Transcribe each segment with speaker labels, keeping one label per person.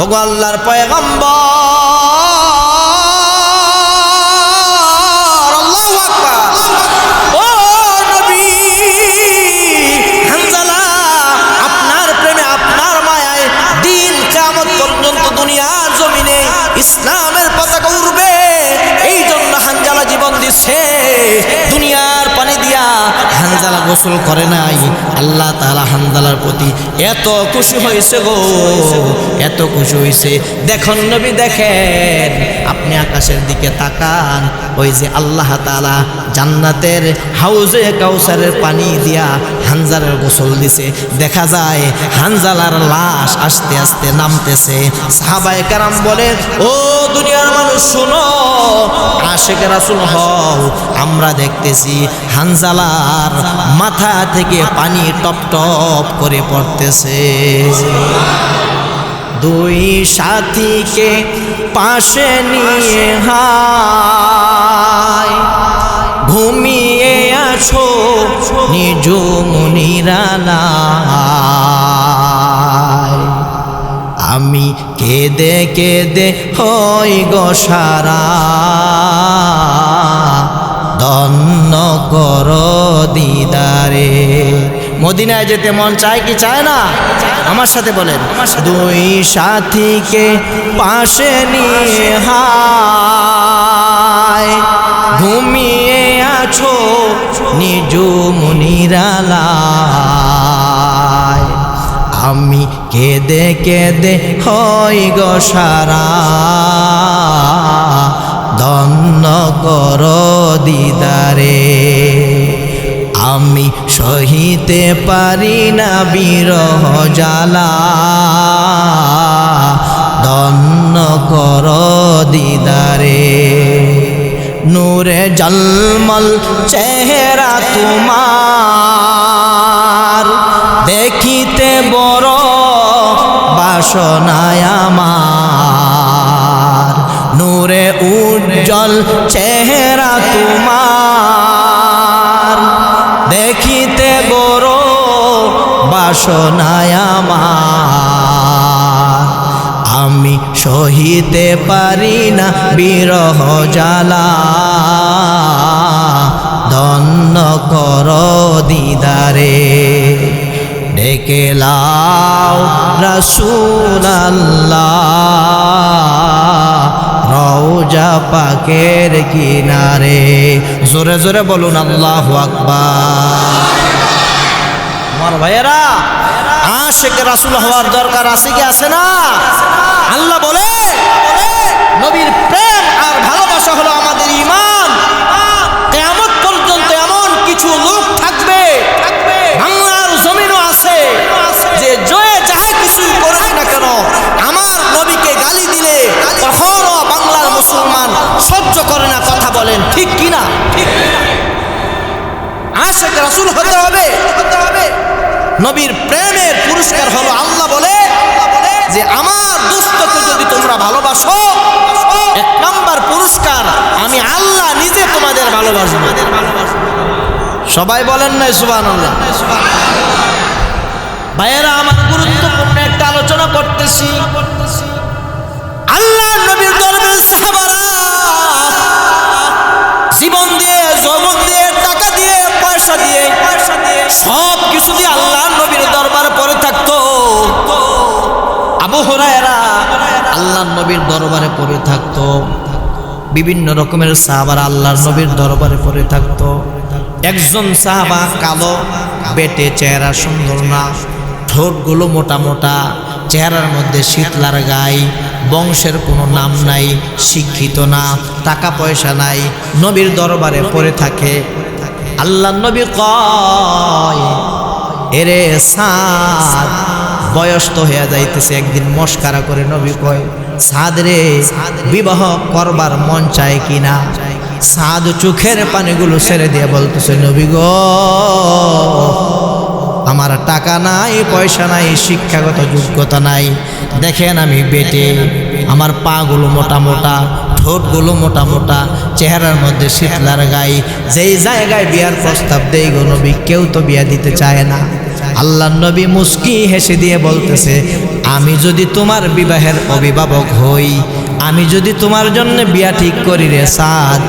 Speaker 1: ওগো আল্লাহর পয়গম্বর, আল্লাহু আকবার, ও নবী হানজালা, আপনার প্রেমে আপনার মায়ায় দিন কিয়ামত পর্যন্ত দুনিয়ার জমিনে ইসলামের পতাকা উড়বে, এই জন্য হানজালা জীবন দিচ্ছে। দুনিয়ার পানি দিয়া হানজালা গোসল করে নাই, আল্লাহ তাআলা হানজালার প্রতি এত খুশি হয়েছে গো, এত খুশি হয়েছে। দেখুন নবী, দেখেন আপনি আকাশের দিকে তাকান, ওই যে আল্লাহ তাআলা জান্নাতের হাউজে কাউসারের পানি দিয়া হানজালার গোসল দিছে, দেখা যায় হানজালার লাশ আস্তে আস্তে নামতেছে। সাহাবায়ে কেরাম বলে, ও দুনিয়ার মানুষ শুনো, আশিক রাসূল হও, আমরা দেখতেছি হানজালার মাথা থেকে পানি টপ টপ করে পড়তেছে। দুই সাথীকে পাশে নিয়ে হায় ঘুমিয়ে আছো নিঝুম নিরালায়, আমি কেঁদে কেঁদে হই গো সারা, ধন্য করো দিদারে। মদিনায় যেতে মন চায় কি চায় না? আমার সাথে বলেন, দুই সাথীকে পাশে নিয়ে হায় ঘুমিয়ে আছো নিঝুম নিরালায়, আমি কেঁদে কেঁদে হই গো সারা, ধন্য করো দিদারে। আমি সহিতে পারি না বিরহ জ্বালা, ধন্য করো দিদারে। নূরে জলমল চেহারা তোমার, দেখিতে বড় বাসনায় আমার, নূরে উজ্জ্বল চেহারা তোমার, দেখিতে বড় বাসনায় আমার, আমি সহিতে পারি না বিরহ জ্বালা, ধন্য করো দিদারে। ডেকে লাও রাসূলুল্লাহ রওজা পাকের কিনারে। জোরে জোরে বলুন আল্লাহু আকবার। আমার ভাইয়েরা, আশিক রাসূল হওয়ার দরকার আছে কি আছে না? আল্লাহ বলে, নবীর প্রেম আর ভালোবাসা হলো আমাদের ঈমান। কিয়ামত পর্যন্ত এমন কিছু লোক থাকবে, বাংলার জমিনও আছে, যে জয়ে যাহা কিছুই করুক না কেন, আমার নবীকে গালি দিলে কখনো বাংলার মুসলমান সহ্য করে না। কথা বলেন ঠিক কিনা? আশিক রাসূল হতে হবে। নবীর প্রেমের পুরস্কার হলো, আল্লাহ বলে যে আমার দোস্তকে যদি তোমরা ভালোবাসো, এক নাম্বার পুরস্কার আমি আল্লাহ নিজে তোমাদের ভালোবাসবো। সবাই বলেন না সুবহানাল্লাহ? ভাইয়েরা আমার, গুরুত্বপূর্ণ একটা আলোচনা করতেছি। আল্লাহ নবীর দরবারে সাহাবারা জীবন দিয়ে, যৌবন দিয়ে, টাকা দিয়ে, পয়সা দিয়ে, সব কিছু দিয়ে আল্লাহ নবীর দরবারে পড়ে থাকতো। আবু হুরায়রা আল্লাহ নবীর দরবারে পড়ে থাকতো, বিভিন্ন রকমের সাহাবারা আল্লাহর নবীর দরবারে পড়ে থাকতো। একজন সাহাবা কালো, বেটে, চেহারা সুন্দর না, ঠোঁটগুলো মোটা মোটা, চেহারার মধ্যে শীতলার গায়ে, বংশের কোনো নাম নাই, শিক্ষিত না, টাকা পয়সা নাই, নবীর দরবারে পড়ে থাকে। আল্লাহ নবী কয়, এরে সাদ, বয়স তো হয়ে যাইতেছে। একদিন মস্কারা করে নবী কয়, সাদ রে, বিবাহ করবার মন চায় কিনা? সাদ চোখের পানিগুলো ছেড়ে দিয়ে বলতেছে, নবী গো, আমার টাকা নাই, পয়সা নাই, শিক্ষাগত যোগ্যতা নাই, দেখেন আমি বেটে, আমার পাগুলো মোটা মোটা, ঠোঁটগুলো মোটা মোটা, চেহারার মধ্যে শীতলার গায়ে, যেই জায়গায় বিয়ার প্রস্তাব দেই গো নবী, কেউ তো বিয়া দিতে চায় না। আল্লাহ নবী মুস্কি হেসে দিয়ে বলতেছে, আমি যদি তোমার বিবাহের অভিভাবক হই, আমি যদি তোমার জন্য বিয়া ঠিক করি রে সাদ,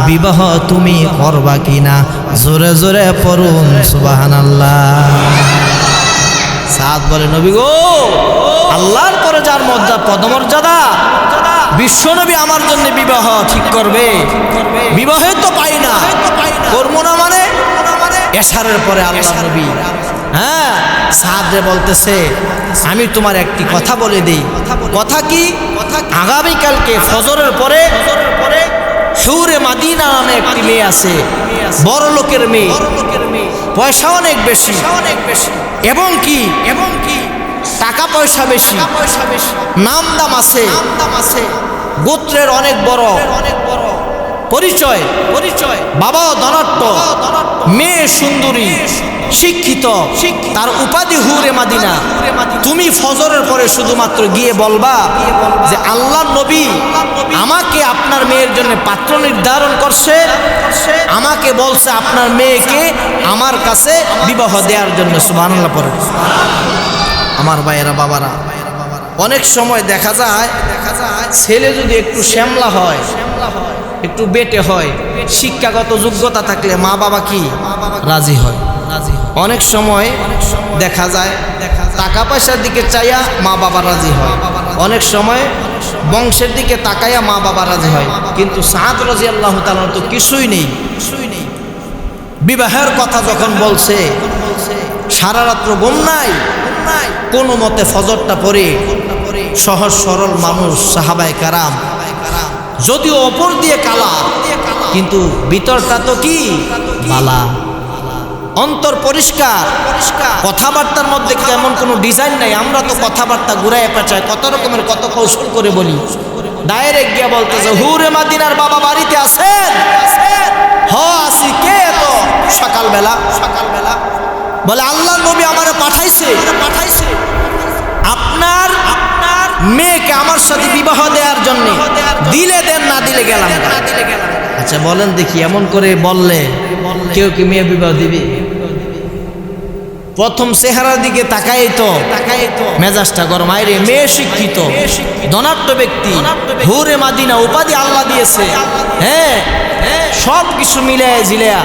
Speaker 1: বিবাহ তুমি করবা কিনা? জোরে জোরে পড়ুন সুবহানাল্লাহ। সাদ বলে, নবী গো, আল্লাহর পরে যার পদমর্যাদা, বিশ্বনবী আমার জন্য বিবাহ ঠিক করবে, বিবাহে তো পাই না, করবো না মানে এশারের পরে আল্লাহ নবী হ্যাঁ সাদরে বলতেছে, আমি তোমার একটি কথা বলে দিই। কথা কি? আগামীকালকে ফজরের পরে হুরে মাদিনা নামে একটি মেয়ে আছে, বড় লোকের মেয়ে, পয়সা অনেক বেশি, এবং কি টাকা পয়সা বেশি, নাম দাম আছে, গোত্রের অনেক বড় পরিচয়, বাবাও ধনাঢ্য, মেয়ে সুন্দরী, শিক্ষিত, তার উপাধি হুরে মাদিনা। তুমি ফজরের পরে শুধুমাত্র গিয়ে বলবা যে আল্লাহর নবী আমাকে আপনার মেয়ের জন্য পাত্র নির্ধারণ করছে, আমাকে বলছে আপনার মেয়েকে আমার কাছে বিবাহ দেওয়ার জন্য। সুবহানাল্লাহ পড়ে। আমার ভাইয়েরা, বাবারা, অনেক সময় দেখা যায় ছেলে যদি একটু শ্যামলা হয়, একটু বেটে হয়, শিক্ষাগত যোগ্যতা থাকলে মা বাবা কি রাজি হয়। অনেক সময় দেখা যায় টাকা পয়সার দিকে চাইয়া মা বাবা রাজি হয়, অনেক সময় বংশের দিকে তাকাইয়া মা বাবা রাজি হয়। কিন্তু সাদ রাদিয়াল্লাহু তাআলা তো কিছুই নেই। বিবাহের কথা যখন বলছে, সারা রাত্র ঘুম নাই, কোনো মতে ফজরটা পড়ে সহজ সরল মানুষ সাহাবায়ে কেরাম, যদিও ওপর দিয়ে কালা কিন্তু ভিতরটা তো কি বালা, অন্তর পরিষ্কার, কথাবার্তার মধ্যে কেমন কোনো ডিজাইন নাই। আমরা তো কথাবার্তা ঘুরায় পেঁচায় কত রকমের কত কৌশল করে বলি। ডাইরেক্ট গিয়া বলতেছে, হুরে মাদিনার বাবা বাড়িতে আছেন? হ আসি। কে এত সকালবেলা? বলে আল্লাহর নবী আমারে পাঠাইছে আপনার মেয়েকে আমার সাথে বিবাহ দেওয়ার জন্য। দিলে দেন, না দিলে গেলাম। আচ্ছা বলেন দেখি, এমন করে বললে কেউ কি মেয়ে বিবাহ দিবে? প্রথম চেহারার দিকে তাকাই তো মেজাজটা গরম। আইরে মেয়ে শিক্ষিত, ধনাঢ্য ব্যক্তি, হুরে মাদিনা উপাধি আল্লাহ দিয়েছে, হ্যাঁ সব কিছু মিলায় জিলায়া,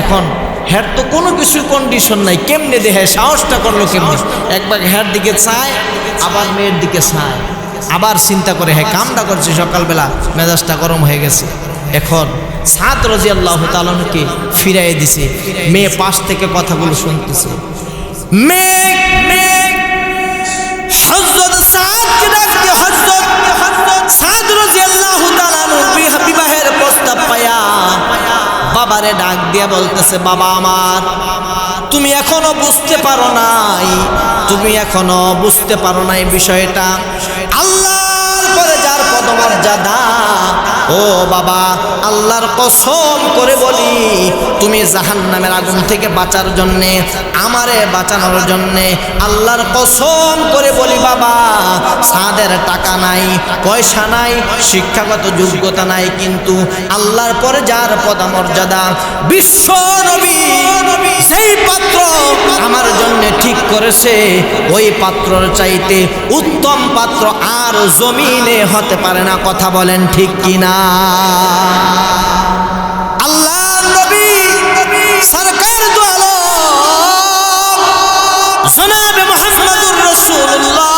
Speaker 1: এখন হ্যার তো কোনো কিছু কন্ডিশন নাই, কেমনে দেহে সাহসটা করলো কেমনে? একবার হ্যার দিকে চায়, আবার মেয়ের দিকে চায়, আবার চিন্তা করে হ্যাঁ কামটা করছে সকালবেলা, মেজাজটা গরম হয়ে গেছে। এখন সাদ রাদিয়াল্লাহু তাআলাকে ফিরাইয়ে দিছে, মেয়ে পাশ থেকে কথাগুলো শুনতেছে। হযরত সাদকে ডাকতে, হযরত সাদ রাদিয়াল্লাহু তাআলা বিবাহের প্রস্তাব পায়া বাবারে ডাক দিয়া বলতেছে, বাবা আমার, তুমি এখনো বুঝতে পারো নাই, তুমি এখনো বুঝতে পারো নাই বিষয়টা। আল্লাহর পরে যার পদমর্যাদা, ও বাবা, আল্লাহর কসম করে বলি, তুমি জাহান্নামের আগুন থেকে বাঁচার জন্যে, আমারে বাঁচানোর জন্যে আল্লাহর কসম করে বলি বাবা, সাদের টাকা নাই, পয়সা নাই, শিক্ষাগত যোগ্যতা নাই, কিন্তু আল্লাহর পরে যার পদমর্যাদা, বিশ্ব নবী সেই পাত্র আমার জন্য ঠিক করেছে, ওই পাত্রর চাইতে উত্তম পাত্র আর জমিনে হতে পারে না। কথা বলেন ঠিক কিনা? আল্লাহ নবী সরকার দু আলম জনাবে মুহাম্মদুর রাসূলুল্লাহ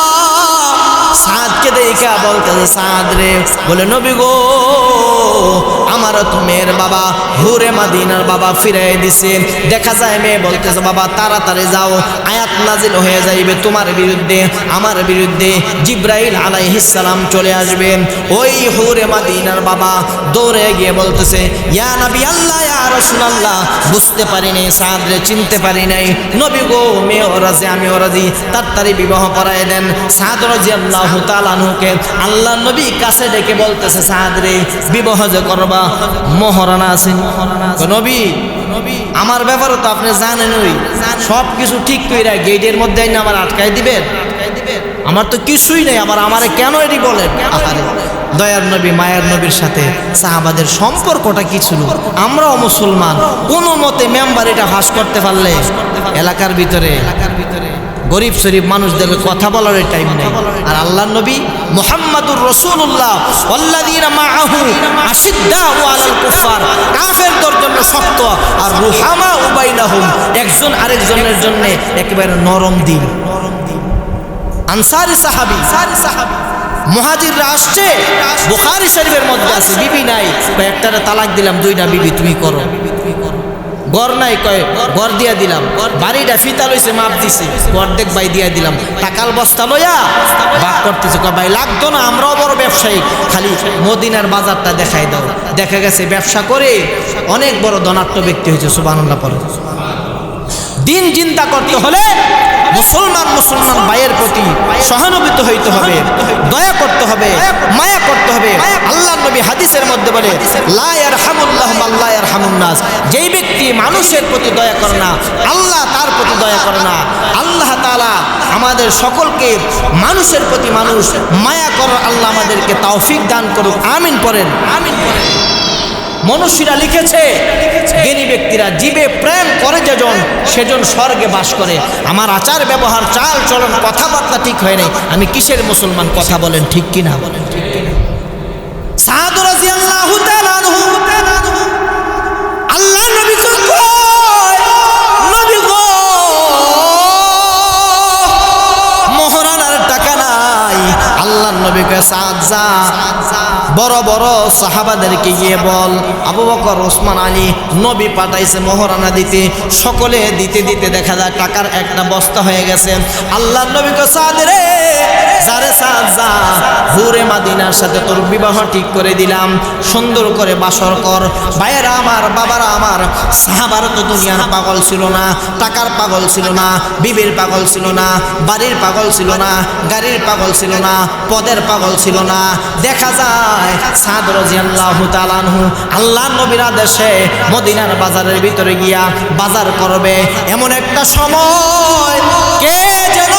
Speaker 1: সাদকে দেখা বলতেছে, সাদ রে, বলে নবী গো, আমার তো মেয়ের বাবা হুরে মাদিনার বাবা ফিরাই দিছে। দেখা যায় মেয়ে বলতেছে, বাবা তাড়াতাড়ি যাও, আয়াত নাজিল হয়ে যাইবে তোমার বিরুদ্ধে, আমার বিরুদ্ধে জিব্রাইল আলাইহিস সালাম চলে আসবেন। ওই হুরে মাদিনার বাবা দৌড়ে গিয়ে বলতেছে, ইয়া নবী আল্লাহ, ইয়া রাসূলুল্লাহ, বুঝতে পারি নাই, সাদ রে চিনতে পারি নাই, নবী গো মেয়ে রাজি, আমি রাজি, তাড়াতাড়ি বিবাহ করায় দেন। সাদ রাদিয়াল্লাহু তাআলা আনহুকে আল্লাহ নবী কাছে ডেকে বলতেছে, সাদ রে, বিবাহ যে করবা মহারানা আছেন? নবী আমার ব্যাপারে তো আপনি জানেনই, সব কিছু ঠিক কইরা গেটের মধ্যে আইনা আমার আটকাই দিবেন? আমার তো কিছুই নেই, আমারে কেন এটি বলেন? দয়ার নবী মায়ার নবীর সাথে সাহাবাদের সম্পর্কটা কি ছিল? আমরাও মুসলমান, কোনো মতে মেম্বার এটা ফাঁস করতে পারলে এলাকার ভিতরে গরিব শরীফ মানুষদেরকে কথা বলার টাইম নেই। আর আল্লাহর নবী মুহাম্মাদুর রাসূলুল্লাহ ওয়াল্লাযীনা মাআহু আশিদ্দাউ আলাল কুফার, কাফেরদের জন্য শক্ত আর রুহামাউ বাইনাহুম, একজন আরেকজনের জন্য একেবারে নরম দিল। আনসারী সাহাবী মুহাজিররা আসছে, বুখারী শরীফের মধ্যে আছে, বিবি নাই, একটারে তালাক দিলাম, দুইটা বিবি তুমি করো। ঘর নাই, কয় ঘর দিয়া দিলাম, বাড়িটা ফিতা লইছে মাপ দিছে, অর্ধেক বাই দিয়া দিলাম, টাকাল বস্তা লইয়া ভাগ করতেছে। কয় ভাই লাগতো না, আমরাও বড় ব্যবসায়ী, খালি মদিনার বাজারটা দেখাই দাও। দেখা গেছে ব্যবসা করে অনেক বড় ধনাঢ্য ব্যক্তি হয়েছে। সুবহানাল্লাহ পড়ো। দিন চিন্তা করতে হলে মুসলমান ভাইয়ের প্রতি সহানুভূতি হইতে হবে, দয়া করতে হবে, মায়া করতে হবে। আল্লাহর নবী হাদিসের মধ্যে বলে, লা ইয়ারহামুল্লাহু মান লা ইয়ারহামুন নাস, যেই ব্যক্তি মানুষের প্রতি দয়া করে না, আল্লাহ তার প্রতি দয়া করে না। আল্লাহ তাআলা আমাদের সকলকে মানুষের প্রতি মানুষ মায়া করার আল্লাহ আমাদেরকে তৌফিক দান করুক। আমিন পড়েন, আমিন পড়েন। মনুষ্যরা লিখেছে, জ্ঞানী ব্যক্তিরা, জীবে প্রেম করে যেজন সেজন স্বর্গে বাস করে। আমার আচার ব্যবহার চাল চলন কথাবার্তা ঠিক হয় নাই, আমি কিসের মুসলমান? কথা বলেন ঠিক কিনা? বলেন ঠিক কিনা? সাদ রাদিয়াল্লাহু তাআলা আনহু, আল্লাহ নবী কয়, নবী গো মোহরানার টাকা নাই। আল্লাহ নবী কয়, সাদ যা বড় বড় সাহাবাদেরকে গিয়ে বল, আবু বকর, ওসমান, আলী, নবী পাঠাইছে মোহরানা দিতে। সকলে দিতে দিতে দেখা যায় টাকার একটা বস্তা হয়ে গেছে। আল্লাহ নবী কয়, সাদ রে, যারে সাদ যা, হুরে মাদিনার সাথে তোর বিবাহ ঠিক করে দিলাম, সুন্দর করে বাসর কর। ভাইয়েরা আমার, বাবারা আমার, সাহাবার তো দুনিয়ার পাগল ছিল না, টাকার পাগল ছিল না, বিবির পাগল ছিল না, বাড়ির পাগল ছিল না, গাড়ির পাগল ছিল না, পদের পাগল ছিল না। দেখা যায় সাদ রাদিয়াল্লাহু তাআলা আনহু আল্লাহর নবীর আদেশে মদিনার বাজারের ভিতরে গিয়া বাজার করবে। এমন একটা সময় কে যেন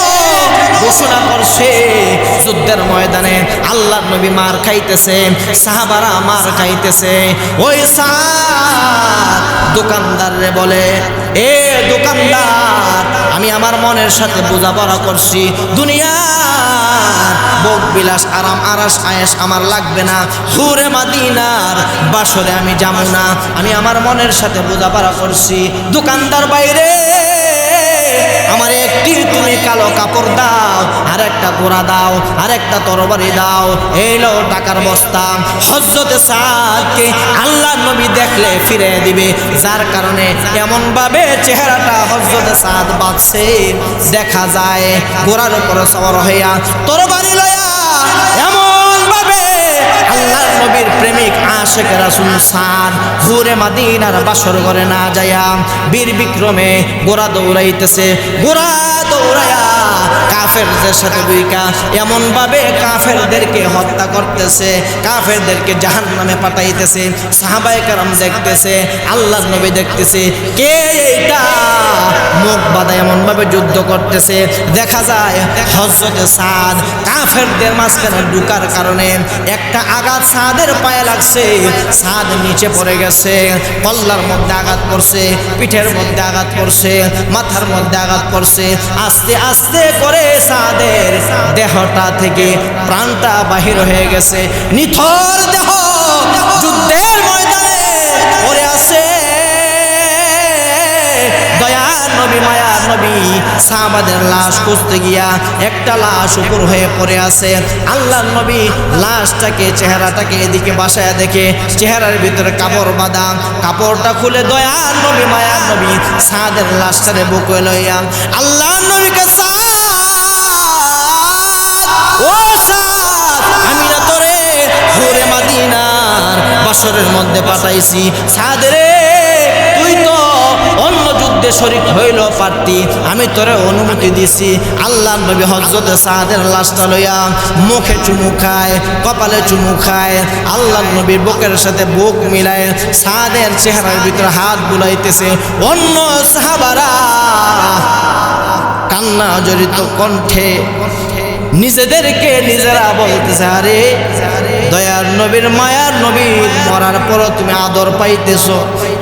Speaker 1: ঘোষণা করছে, যুদ্ধের ময়দানে আল্লাহর নবী মার খাইতেছে, সাহাবারা মার খাইতেছে। ওই সাদ দোকানদার রে বলে, এ দোকানদার, আমি আমার মনের সাথে বোঝাপড়া করছি, দুনিয়া ভোগ বিলাস আরাম আরাস আয়েশ আমার লাগবে না, হুরে মাদিনার বাসরে আমি যাবো না, আমি আমার মনের সাথে বোঝাপড়া করছি। দোকানদার বাইরে, আমার একটি তুমি কালো কাপড় দাও, আর একটা ঘোড়া দাও, আর একটা তরবারি দাও, এলো টাকার বস্তা। হযরতে সাদকে আল্লাহ নবী দেখলে ফিরে দিবে, যার কারণে এমন ভাবে চেহারাটা হযরতে সাদ বাঁচছে। দেখা যায় ঘোড়ার উপর সওয়ার হইয়া তরবারি লইয়া এমন ভাবে আল্লাহ নবীর প্রেমিক আশিক রাসূল সাদ হুরে মাদিনার বাসর ঘরে না যায়া বীর বিক্রমে ঘোড়া দৌড়াইতেছে। ঘোড়া দৌড়ায়া কাফেরদের সাথে দুইকা এমন ভাবে কাফেরদেরকে হত্যা করতেছে, কাফেরদেরকে জাহান্নামে পাঠাইতেছে। সাহাবায়ে কেরাম দেখতেছে, আল্লাহর নবী দেখতেছে, কে এইটা মুখ বাঁধা এমন ভাবে যুদ্ধ করতেছে। দেখা যায় হযরতে সাদ কাফেরদের মাঝখানে ঢুকার কারণে একটা আঘাত সাদের পায়ে লাগছে, সাদ নিচে পড়ে গেছে। কল্লার মধ্যে আঘাত করছে, পিঠের মধ্যে আঘাত করছে, মাথার মধ্যে আঘাত করছে। আস্তে আস্তে করে সাদের দেহটা থেকে প্রাণটা বাহির হয়ে গেছে। নিথর দেহ যুদ্ধের ময়দানে পড়ে আছে। দয়ার নবী মায়ার নবী সাহাবাদের লাশ খুঁজতে গিয়া একটা লাশ উপর হয়ে পড়ে আছে। আল্লাহর নবী লাশটাকে, চেহারাটাকে এদিকে বাসায় দেখে চেহারার ভিতরে কাপড় বাঁধা। কাপড়টা খুলে দয়ার নবী মায়ার নবী সাদের লাশটারে বুকে লইয়া আল্লাহর নবীকে, ও সাদ, আমি না তোরে হুরে মাদিনার বাসরের মধ্যে পাঠাইছি। সাদ রে, তুই তো অন্য যুদ্ধে শরীক হইল পারতি, আমি তোরে অনুমতি দিছি। আল্লাহর নবী হযরতে সাদের লাশটা লইয়া মুখে চুমু খায়, কপালে চুমু খায়। আল্লাহর নবীর বুকের সাথে বুক মিলায় সাদের চেহারার ভিতরে হাত বুলাইতেছে। অন্য সাহাবারা কান্না জড়িত কণ্ঠে নিজেদেরকে নিজেরা বলতেছে, আরে দয়ার নবীর মায়ার নবীর মরার পর তুমি আদর পাইতেছো,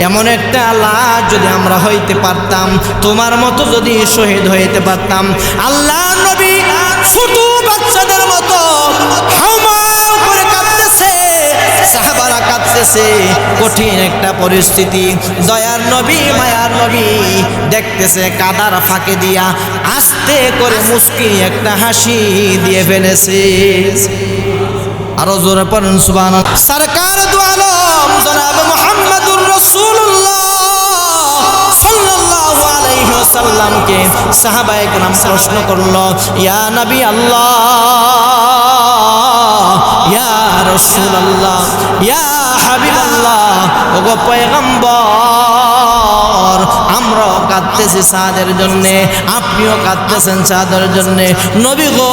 Speaker 1: এমন একটা লাশ যদি আমরা হইতে পারতাম, তোমার মতো যদি শহীদ হইতে পারতাম। আল্লাহ নবী ছোট বাচ্চাদের মতো হাউমাউ করে কাঁদতেছে, সাহাবারা কাঁদতেছে, কঠিন একটা পরিস্থিতি। দয়ার নবী মায়ার নবী দেখতেছে, কাদার ফাঁকে দিয়া আস্তে করে মুস্কি একটা হাসি দিয়ে ফেলেছে। আরো জোরে পড়েন সুবহানাল্লাহ। সরকার দু আলম জনাব মুহাম্মদুর রাসূলুল্লাহ সাল্লাল্লাহু আলাইহি ওয়াসাল্লামকে সাহাবায়ে কেরাম প্রশ্ন করলো, ইয়া নবী আল্লাহ, ইয়া রাসূলুল্লাহ, ইয়া হাবিবাল্লাহ, ওগো পয়গম্বর, আমরাও কাঁদতেছি সাদের জন্যে, আপনিও কাঁদতেছেন সাদের জন্যে। নবী গো,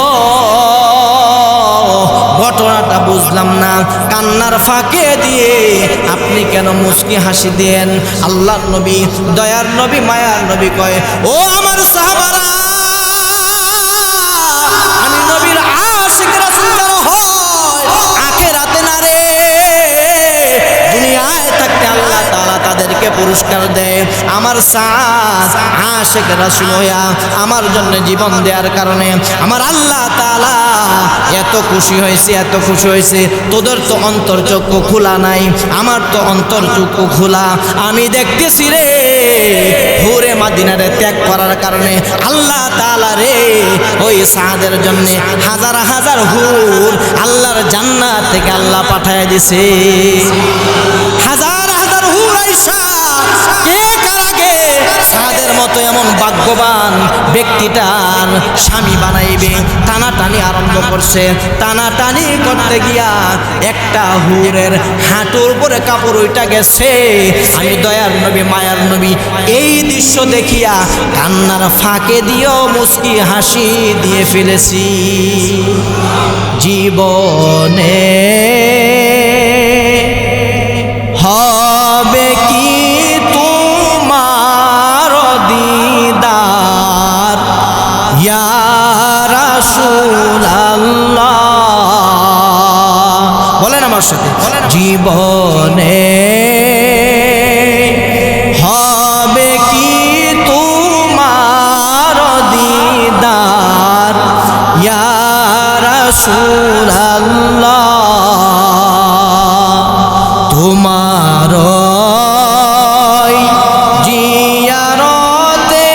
Speaker 1: ঘটনাটা বুঝলাম না, কান্নার ফাঁকে দিয়ে আপনি কেন মুস্কি হাসি দেন? আল্লাহর নবী দয়ার নবী মায়ার নবী কয়, ও আমার সাহাবারা, আমি নবীর আশিক রাসূল যারা হয় আখিরাতে না রে, দুনিয়ায় থাকতে আল্লাহ তাআলা তাদেরকে পুরস্কার দেয়। আমার সাদ আশিক রাসূল হইয়া আমার জন্য জীবন দেওয়ার কারণে আমার আল্লাহ তাআলা এত খুশি হয়েছে, এত খুশি হয়েছে। তোদের তো অন্তর চক্ষু খোলা নাই, আমার তো অন্তর চক্ষু খোলা। আমি দেখতেছি রে, হুরে মাদিনারে ত্যাগ করার কারণে আল্লাহ তাআলা রে ওই সাদের জন্য হাজার হাজার হুর আল্লাহর জান্নাত থেকে আল্লাহ পাঠায় দিছে। হাজার হাজার হুর আইসা কে কার আগে সাদের মতো এমন ভাগ্যবান ব্যক্তিটার স্বামী বানাইবে, টানাটানি আরম্ভ করছে। টানাটানি করতে গিয়া একটা হুরের হাঁটুর উপরে কাপড় উইটা গেছে। আমি দয়ার নবী মায়ার নবী এই দৃশ্য দেখিয়া কান্নার ফাঁকে দিয়েও মুস্কি হাসি দিয়ে ফেলেছি। জীবনে হবে কি তোমার দিদার ইয়া রাসূলুল্লাহ, বলেন আমার সাথে, জীবনে হবে কি তোমার দিদার ইয়া রাসূলুল্লাহ, তোমার জিয়ারতে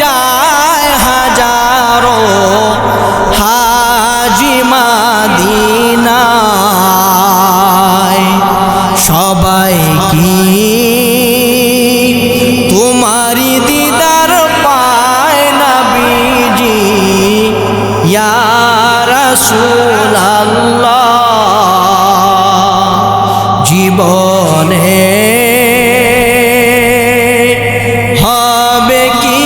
Speaker 1: যায় হাজারো হাজি মাদিনায়, সবাই কি তোমারি দিদার পায় নবীজি ইয়া রাসূলুল্লাহ, জীবনে হবে কি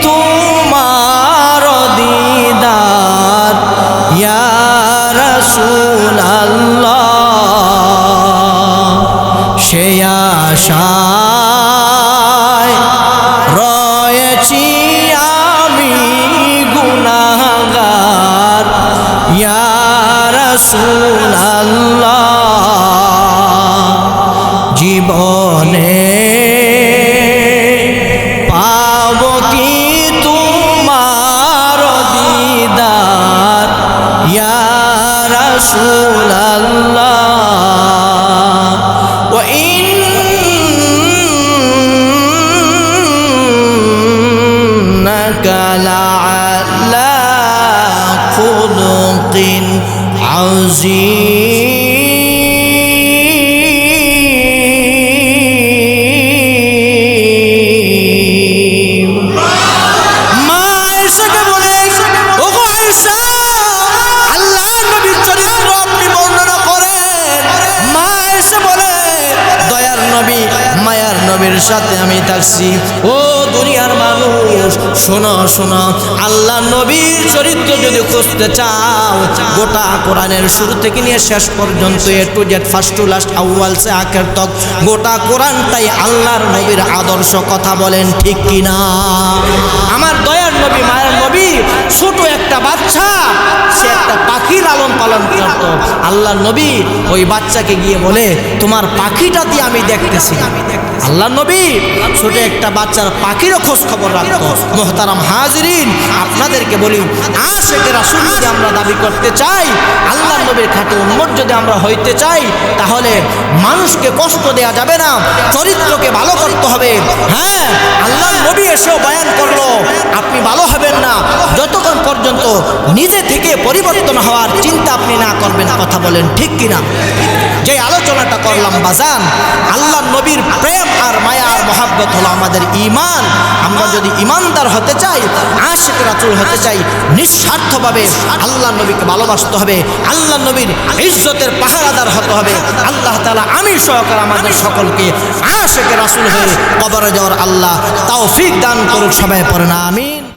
Speaker 1: তোমার দিদার ইয়া রাসূলুল্লাহ, সে আশায় রয়েছি আমি গুনাহগার ইয়া রাসূলুল্লাহ, জীবনে পাব কি তোমার দিদার ইয়া রাসূলুল্লাহ, ওয়া ইন্নাকা লা'আলা খুলুকিন আযীম। সাথে আমি থাকছি, ও দুনিয়ার মানুষ শোনো শোনো, আল্লাহ নবীর চরিত্র যদি খুঁজতে চাও, গোটা কোরআনের শুরু থেকে নিয়ে শেষ পর্যন্ত A to Z, first to last, আউয়াল সে আখের তক, গোটা কোরআনটাই আল্লাহর নবীর আদর্শ। কথা বলেন ঠিক কিনা? আমার দয়ার নবী, মায়ের নবী, ছোট একটা বাচ্চা, সে একটা পাখি লালন পালন করত। আল্লাহ নবী ওই বাচ্চাকে গিয়ে বলে, তোমার পাখিটা দিয়ে আমি দেখতেছি। আল্লাহ নবী ছোট একটা বাচ্চার পাখিরও খোঁজ খবর রাখতো। মোহতারাম হাজিরিন, আপনাদেরকে বলি, আশিকে রাসূল যদি আমরা দাবি করতে চাই, আল্লাহ নবীর খাঁটি উম্মত যদি আমরা হইতে চাই, তাহলে মানুষকে কষ্ট দেয়া যাবে না, চরিত্রকে ভালো করতে হবে। হ্যাঁ, আল্লাহ নবী এসেও বয়ান করলো, আপনি ভালো হবেন না যতক্ষণ পর্যন্ত নিজে থেকে পরিবর্তন হওয়ার চিন্তা আপনি না করবেন। কথা বলেন ঠিক কিনা? যে আলোচনাটা করলাম বাজান, আল্লাহ নবীর প্রেম আর মায়া আর মহাব্বত হলো আমাদের ঈমান। আমরা যদি ঈমানদার হতে চাই, আশিক রাসূল হতে চাই, নিঃস্বার্থভাবে আল্লাহ নবীকে ভালোবাসতে হবে, আল্লাহ নবীর ইজ্জতের পাহারাদার হতে হবে। আল্লাহ তাআলা আমিন সহকারে আমাদের সকলকে আশিক রাসূল হয়ে কবরে যাওয়ার আল্লাহ তৌফিক দান করুক। সবাই পড়েন আমিন।